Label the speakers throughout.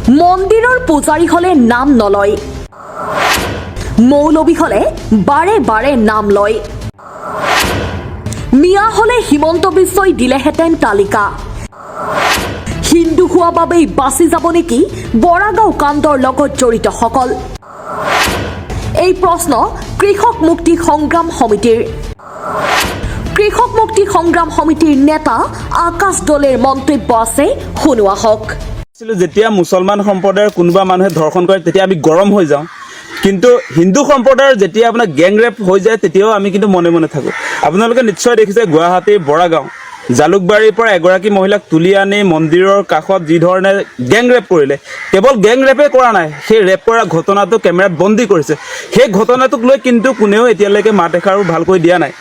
Speaker 1: মন্দিৰৰ পূজাৰী হলে নাম নলয়, মৌলবী হলে বাৰে বাৰে নাম লয়। মিয়া হলে হিমন্ত বিশ্বই দিলেহেঁতেন তালিকা। হিন্দু হোৱা বাবেই বাচি যাব নেকি বৰাগাঁও কাণ্ডৰ লগত জড়িতসকল? এই প্ৰশ্ন কৃষক মুক্তি সংগ্ৰাম সমিতিৰ। কৃষক মুক্তি সংগ্ৰাম সমিতিৰ নেতা আকাশ দলেৰ মন্তব্য আছে, শুনোৱা হওক।
Speaker 2: যেতিয়া মুছলমান সম্প্ৰদায়ৰ কোনোবা মানুহে ধৰ্ষণ কৰে তেতিয়া আমি গৰম হৈ যাওঁ, কিন্তু হিন্দু সম্প্ৰদায়ৰ যেতিয়া আপোনাৰ গেং ৰেপ হৈ যায় তেতিয়াও আমি কিন্তু মনে মনে থাকোঁ। আপোনালোকে নিশ্চয় দেখিছে গুৱাহাটীৰ বৰাগাঁও জালুকবাৰীৰ পৰা এগৰাকী মহিলাক তুলি আনি মন্দিৰৰ কাষত যি ধৰণে গেং ৰেপ কৰিলে, কেৱল গেং ৰেপে কৰা নাই, সেই ৰেপ কৰা ঘটনাটো কেমেৰাত বন্দী কৰিছে। সেই ঘটনাটোক লৈ কিন্তু কোনেও এতিয়ালৈকে মাত এষাৰো ভালকৈ দিয়া নাই।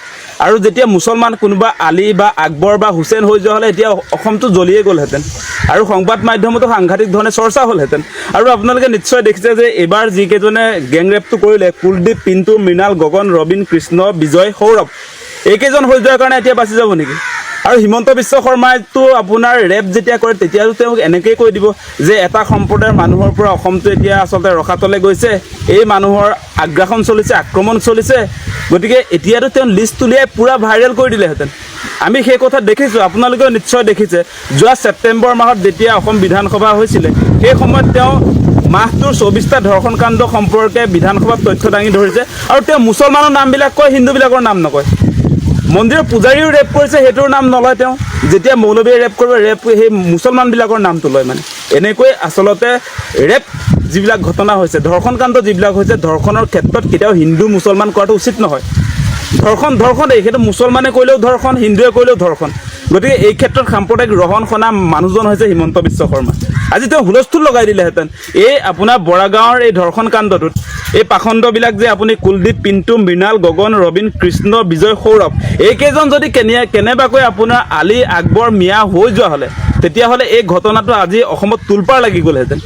Speaker 2: আৰু যেতিয়া মুছলমান কোনোবা আলী বা আকবৰ বা হুছেইন হৈ যোৱা হ'লে এতিয়া অসমটো জ্বলিয়ে গ'লহেঁতেন আৰু সংবাদ মাধ্যমতো সাংঘাতিক ধৰণে চৰ্চা হ'লহেঁতেন। আৰু আপোনালোকে নিশ্চয় দেখিছে যে এইবাৰ যিকেইজনে গেং ৰেপটো কৰিলে, কুলদীপ, পিণ্টু, মৃণাল, গগন, ৰবীন, কৃষ্ণ, বিজয়, সৌৰভ, এইকেইজন হৈ যোৱাৰ কাৰণে এতিয়া বাচি যাব নেকি? আৰু হিমন্ত বিশ্ব শৰ্মাইতো আপোনাৰ ৰেপ যেতিয়া কৰে তেতিয়াতো তেওঁক এনেকৈয়ে কৈ দিব যে এটা সম্প্ৰদায়ৰ মানুহৰ পৰা অসমটো এতিয়া আচলতে ৰখাতলৈ গৈছে, এই মানুহৰ আগ্ৰাসন চলিছে, আক্ৰমণ চলিছে, গতিকে এতিয়াতো তেওঁ লিষ্ট উলিয়াই পূৰা ভাইৰেল কৰি দিলেহেঁতেন। আমি সেই কথা দেখিছোঁ, আপোনালোকেও নিশ্চয় দেখিছে। যোৱা ছেপ্টেম্বৰ মাহত যেতিয়া অসম বিধানসভা হৈছিলে সেই সময়ত তেওঁ মাহটোৰ 24টা ধৰ্ষণ কাণ্ড সম্পৰ্কে বিধানসভাত তথ্য দাঙি ধৰিছে আৰু তেওঁ মুছলমানৰ নামবিলাক কয়, হিন্দুবিলাকৰ নাম নকয়। মন্দিৰৰ পূজাৰীও ৰেপ কৰিছে, সেইটোৰ নাম নলয় তেওঁ। যেতিয়া মৌলবীয়ে ৰেপ কৰিব, ৰেপ সেই মুছলমানবিলাকৰ নামটো লয়। মানে এনেকৈ আচলতে ৰেপ যিবিলাক ঘটনা হৈছে, ধৰ্ষণ কাণ্ড যিবিলাক হৈছে, ধৰ্ষণৰ ক্ষেত্ৰত কেতিয়াও হিন্দু মুছলমান কৰাটো উচিত নহয়। ধৰ্ষণেই সেইটো মুছলমানে কৰিলেও ধৰ্ষণ, হিন্দুৱে কৰিলেও ধৰ্ষণ। গতিকে এই ক্ষেত্ৰত সাম্প্ৰদায়িক ৰহণ সনা মানুহজন হৈছে হিমন্ত বিশ্ব শৰ্মা। আজি তেওঁ হুলস্থুল লগাই দিলেহেঁতেন এই আপোনাৰ বৰাগাঁৱৰ এই ধৰ্ষণ কাণ্ডটোত। এই পাখণ্ডবিলাক যে আপুনি কুলদীপ, পিণ্টু, মৃণাল, গগন, ৰবীন, কৃষ্ণ, বিজয়, সৌৰভ, এইকেইজন যদি কেনেবাকৈ আপোনাৰ আলী, আকবৰ, মিয়া হৈ যোৱা হ'লে তেতিয়াহ'লে এই ঘটনাটো আজি অসমত তোলপাৰ লাগি গ'লহেঁতেন।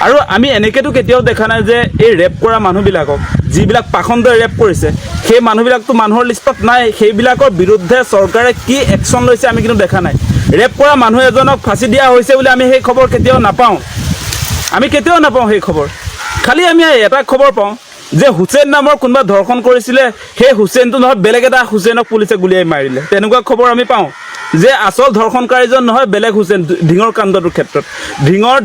Speaker 2: আৰু আমি এনেকৈতো কেতিয়াও দেখা নাই যে এই ৰেপ কৰা মানুহবিলাকক, যিবিলাক পাখণ্ডই ৰেপ কৰিছে, সেই মানুহবিলাকতো মানুহৰ লিষ্টত নাই। সেইবিলাকৰ বিৰুদ্ধে চৰকাৰে কি একশ্যন লৈছে আমি কিন্তু দেখা নাই। ৰেপ কৰা মানুহ এজনক ফাঁচি দিয়া হৈছে বুলি আমি সেই খবৰ কেতিয়াও নাপাওঁ। সেই খবৰ। খালি আমি এটা খবৰ পাওঁ যে হুছেইন নামৰ কোনোবা ধৰ্ষণ কৰিছিলে, সেই হুছেইনটো নহয় বেলেগ এটা হুছেইনক পুলিচে গুলিয়াই মাৰিলে, তেনেকুৱা খবৰ আমি পাওঁ। যে আচল ধৰ্ষণকাৰীজন নহয় বেলেগ হুছেইন। ঢিঙৰ কাণ্ডটোৰ ক্ষেত্ৰত, ঢিঙৰ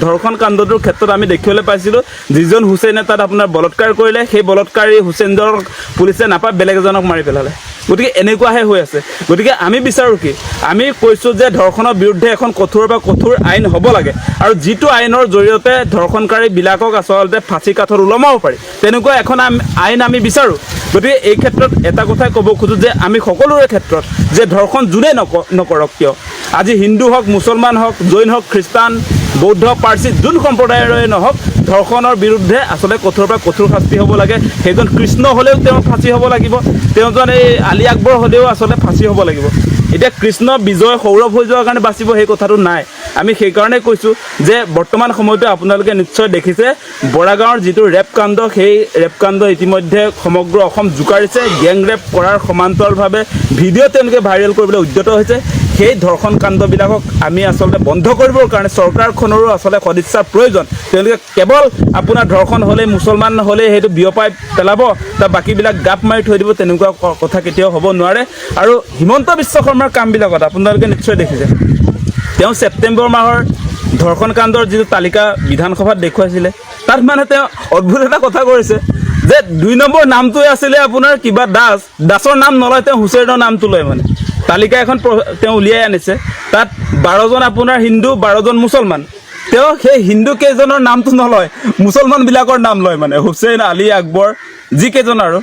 Speaker 2: ধৰ্ষণ কাণ্ডটোৰ ক্ষেত্ৰত আমি দেখিবলৈ পাইছিলোঁ যিজন হুছেইনে তাত আপোনাৰ বলৎকাৰ কৰিলে, সেই বলৎকাৰী হুছেইনজনক পুলিচে নাপায় বেলেগ এজনক মাৰি পেলালে। গতিকে এনেকুৱাহে হৈ আছে। গতিকে আমি বিচাৰোঁ কি, আমি কৈছোঁ যে ধৰ্ষণৰ বিৰুদ্ধে এখন কঠোৰ বা কঠোৰ আইন হ'ব লাগে, আৰু যিটো আইনৰ জৰিয়তে ধৰ্ষণকাৰীবিলাকক আচলতে ফাঁচী কাঠত ওলমাব পাৰি তেনেকুৱা এখন আইন আমি বিচাৰোঁ। গতিকে এই ক্ষেত্ৰত এটা কথাই ক'ব খোজোঁ যে আমি সকলোৰে ক্ষেত্ৰত যে ধৰ্ষণ যোনেই নকৰক কিয়, আজি হিন্দু হওক, মুছলমান হওক, জৈন হওক, খ্ৰীষ্টান, বৌদ্ধ, পাৰ্চী, যোন সম্প্ৰদায়ৰে নহওক, ধৰ্ষণৰ বিৰুদ্ধে আচলতে কঠোৰ পৰা কঠোৰ শাস্তি হ'ব লাগে। সেইজন কৃষ্ণ হ'লেও তেওঁৰ ফাঁচি হ'ব লাগিব, তেওঁজন এই আলী আকবৰ হ'লেও আচলতে ফাঁচি হ'ব লাগিব। এতিয়া কৃষ্ণ, বিজয়, সৌৰভ হৈ যোৱাৰ কাৰণে বাচিব সেই কথাটো নাই। আমি সেইকাৰণে কৈছোঁ যে বৰ্তমান সময়তো আপোনালোকে নিশ্চয় দেখিছে বৰাগাঁৱৰ যিটো ৰেপ কাণ্ড, সেই ৰেপ কাণ্ড ইতিমধ্যে সমগ্ৰ অসম জোকাৰিছে। গেং ৰেপ কৰাৰ সমান্তৰালভাৱে ভিডিঅ' তেওঁলোকে ভাইৰেল কৰিবলৈ উদ্যত হৈছে। সেই ধৰ্ষণ কাণ্ডবিলাকক আমি আচলতে বন্ধ কৰিবৰ কাৰণে চৰকাৰখনৰো আচলতে সদিচ্ছাৰ প্ৰয়োজন। তেওঁলোকে কেৱল আপোনাৰ ধৰ্ষণ হ'লেই, মুছলমান হ'লেই সেইটো বিয়পাই পেলাব, তাৰ বাকীবিলাক গাপ মাৰি থৈ দিব, তেনেকুৱা কথা কেতিয়াও হ'ব নোৱাৰে। আৰু হিমন্ত বিশ্ব শৰ্মাৰ কামবিলাকত আপোনালোকে নিশ্চয় দেখিছে, তেওঁ ছেপ্টেম্বৰ মাহৰ ধৰ্ষণ কাণ্ডৰ যিটো তালিকা বিধানসভাত দেখুৱাইছিলে, তাত মানে তেওঁ অদ্ভুত এটা কথা কৰিছে যে 2 নম্বৰ নামটোৱে আছিলে আপোনাৰ কিবা দাসৰ নাম নলয়, তেওঁ হুছেইনৰ নামটো লয়। মানে তালিকা এখন তেওঁ উলিয়াই আনিছে, তাত 12জন আপোনাৰ হিন্দু, 12জন মুছলমান। তেওঁ সেই হিন্দু কেইজনৰ নামটো নলয়, মুছলমানবিলাকৰ নাম লয়। মানে হুছেইন, আলী, আকবৰ যিকেইজন আৰু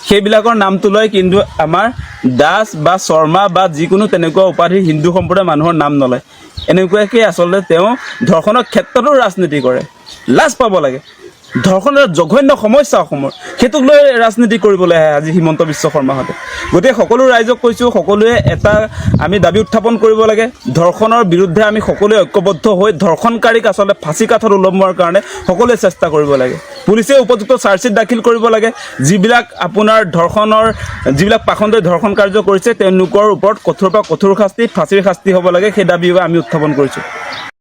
Speaker 2: সেইবিলাকৰ নামটো লয়, কিন্তু আমাৰ দাস বা শৰ্মা বা যিকোনো তেনেকুৱা উপাধি হিন্দু সম্প্ৰদায়ৰ মানুহৰ নাম নলয়। এনেকুৱাকৈ আচলতে তেওঁ ধৰ্ষণৰ ক্ষেত্ৰতো ৰাজনীতি কৰে। লাজ পাব লাগে। ধৰ্ষণৰ জঘন্য সমস্যা অসমৰ, সেইটোক লৈ ৰাজনীতি কৰিবলৈ আহে আজি হিমন্ত বিশ্ব শৰ্মাহঁতে। গতিকে সকলো ৰাইজক কৈছোঁ, সকলোৱে এটা আমি দাবী উত্থাপন কৰিব লাগে। ধৰ্ষণৰ বিৰুদ্ধে আমি সকলোৱে ঐক্যবদ্ধ হৈ ধৰ্ষণকাৰীক আচলতে ফাঁচী কাঠত ওলমোৱাৰ কাৰণে সকলোৱে চেষ্টা কৰিব লাগে। পুলিচে উপযুক্ত চাৰ্জশ্বিট দাখিল কৰিব লাগে। যিবিলাক আপোনাৰ যিবিলাক পাখণ্ডই ধৰ্ষণ কাৰ্য কৰিছে তেওঁলোকৰ ওপৰত কঠোৰ পৰা কঠোৰ শাস্তি, ফাঁচীৰ শাস্তি হ'ব লাগে, সেই দাবী আমি উত্থাপন কৰিছোঁ।